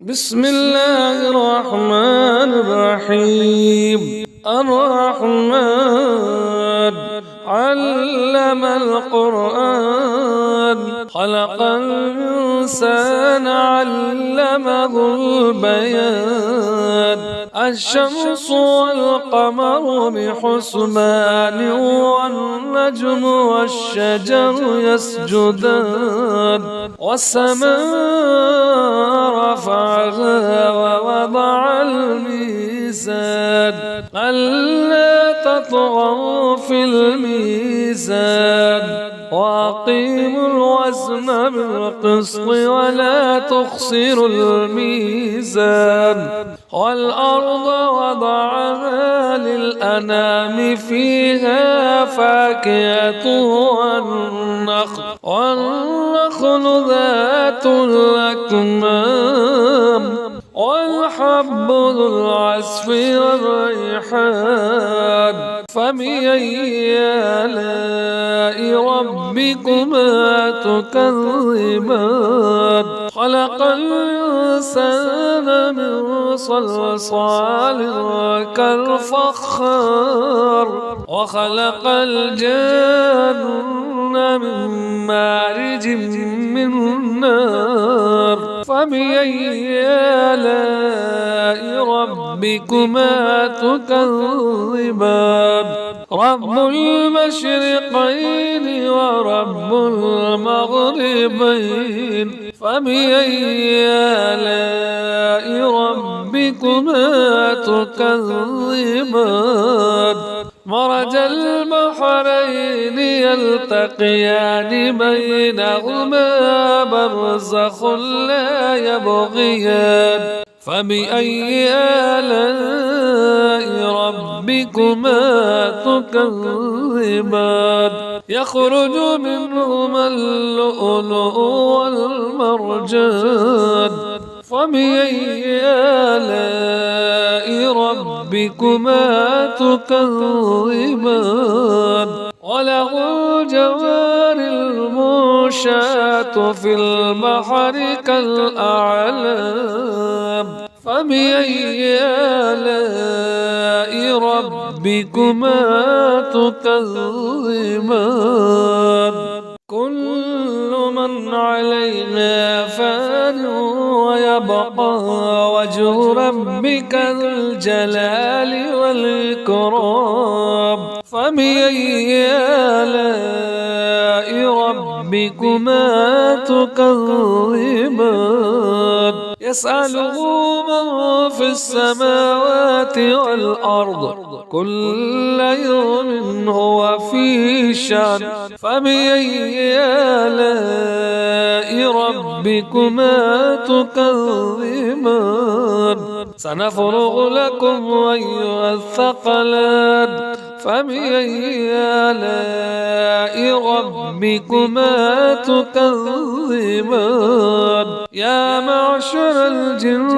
بسم الله الرحمن الرحيم. الرحمن علم القرآن، خلق الإنسان علمه البيان. الشمس والقمر بحسبان، والنجم والشجر يسجدان. والسماء رفعها ووضع الميزان، ألا تطغوا في الميزان. وأقيموا الوزن بالقسط ولا تخسروا الميزان. والأرض وضعها للأنام، فيها فاكهة والنخل ذات الأكمام، والحب ذو العصف والريحان. فبأي آلاء ربكما تكذبان؟ خلق الإنسان من صلصال كالفخار، وخلق الجن من مارج من نار. فبأي آلاء ربكما تكذبان؟ رب المشرقين ورب المغربين. فبأي آلاء ربكما تكذبان؟ مرج البحرين يلتقيان، بينهما برزخ لا يبغيان. فبأي آلاء ربكما تكذبان؟ يخرج منهما اللؤلؤ والمرجان. فبأي آلاء ربكما تكذبان؟ وله الجوار المنشآت في البحر كالأعلام. فبأي آلاء ربكما تكذبان؟ كل من عليها فان، ويبقى وجه ربك ذو الجلال والإكرام. فبأي آلاء ربكما تكذبان؟ يسأله من في السماوات والأرض، كل يوم هو في شأن. فبأي آلاء ربكما تكذبان؟ سنفرغ لكم أيها الثقلان. فبأي آلاء ربكما تكذبان؟ يا معشر الجن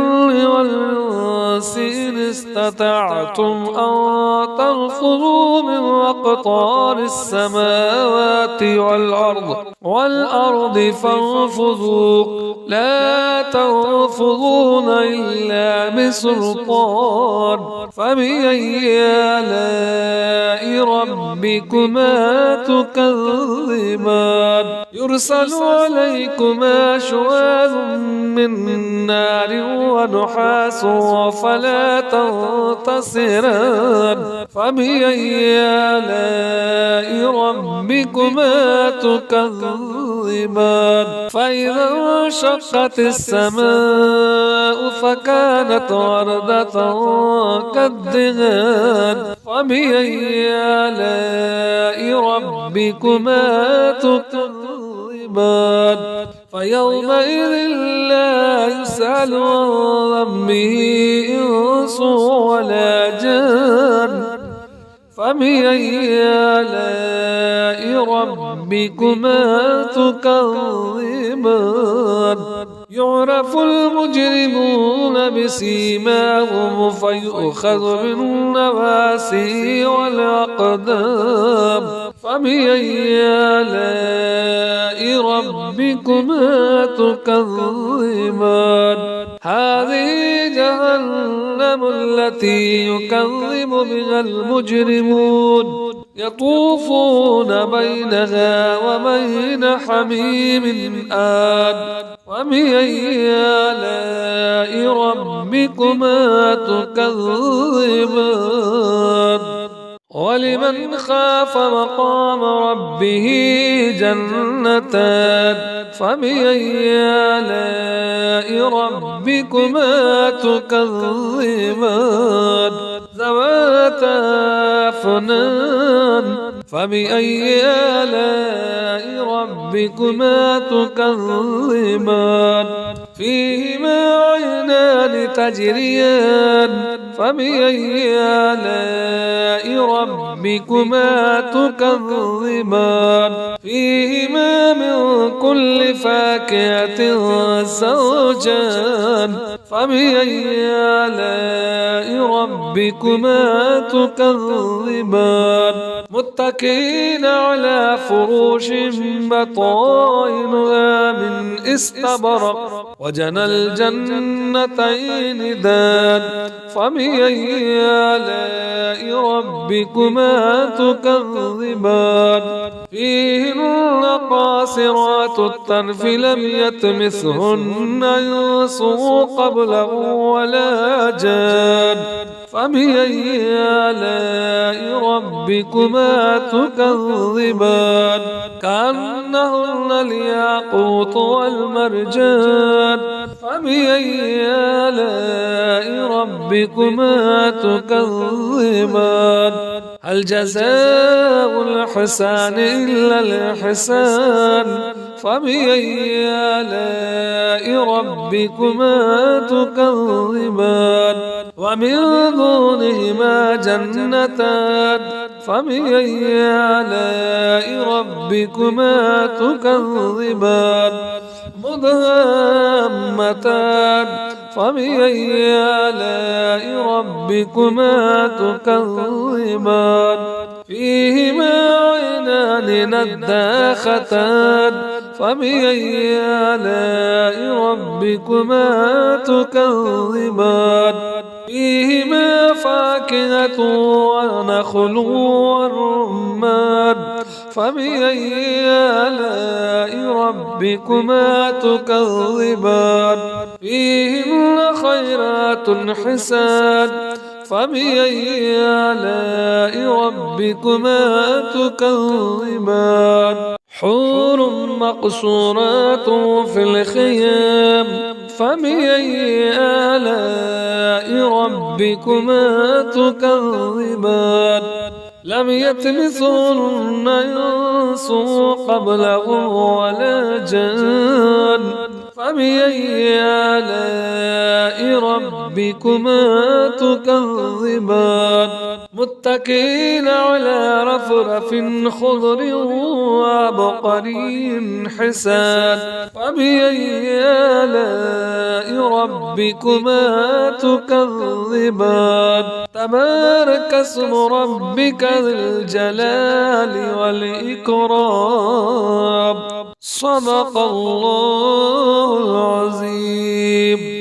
والإنس إن استطعتم أن تنفذوا من أقطار السماوات والأرض فانفذوا، لا تنفذون إلا بسلطان. فبأي آلاء ربكما تكذبان؟ يرسل عليكما شواظ من نار ونحاس فلا تنتصران. فبأي آلاء ربكما تكذبان؟ فإذا انشقت السماء فكانت وردة كالدهان. فبأي آلاء ربكما تكذبان؟ فيومئذ لا يسأل عن ذنبه إنس ولا جان. فبأي آلاء ربكما تكذبان؟ يعرف المجرمون بسيماهم، فيؤخذ بالنواسي والأقدام. فبأي آلاء ربكما تكذبان؟ هذه جهنم التي يكذب بها المجرمون يطوفون بينها وبين حميم آن وبأي آلاء ربكما تكذبان ولمن خاف مقام ربه جنتان فبأي آلاء ربكما تكذبان ذواتا أفنان فبأي آلاء ربكما تكذبان فيهما عينان تجريان فبأي آلاء ربكما تكذبان فيهما من كل فاكهة زوجان فبأي آلاء ربكما تكذبان متكئين على فروش بطائنها من استبرق وجنى الجنتين دان فبأي آلاء ربكما تكذبان فيهن قاصرات الطرف لم يطمثهن إنس قبلهم ولا جان فبأي آلاء ربكما تكذبان كأنهن الياقوت والمرجان فبأي آلاء ربكما تكذبان هل جزاء الإحسان إلا الإحسان فبأي آلاء ربكما تكذبان ومن دونهما جنتان فبأي آلاء ربكما تكذبان مدهامتان فبأي آلاء ربكما تكذبان فيهما عينان نضاختان فبأي آلاء ربكما تكذبان فيهما فاكهة ونخل ورمان فبأي آلاء ربكما تكذبان فيهن خيرات حسان فبأي آلاء ربكما تكذبان حور مقصورات في الخيام فبأي آلاء ربكما تكذبان لم يطمثهن إنس قبلهم ولا جان فبأي آلاء ربكما تكذبان متكئين على رفرف خضر وعبقري حسان فبأي آلاء ربكما تكذبان تبارك اسم ربك ذي الجلال والإكرام صدق الله العظيم.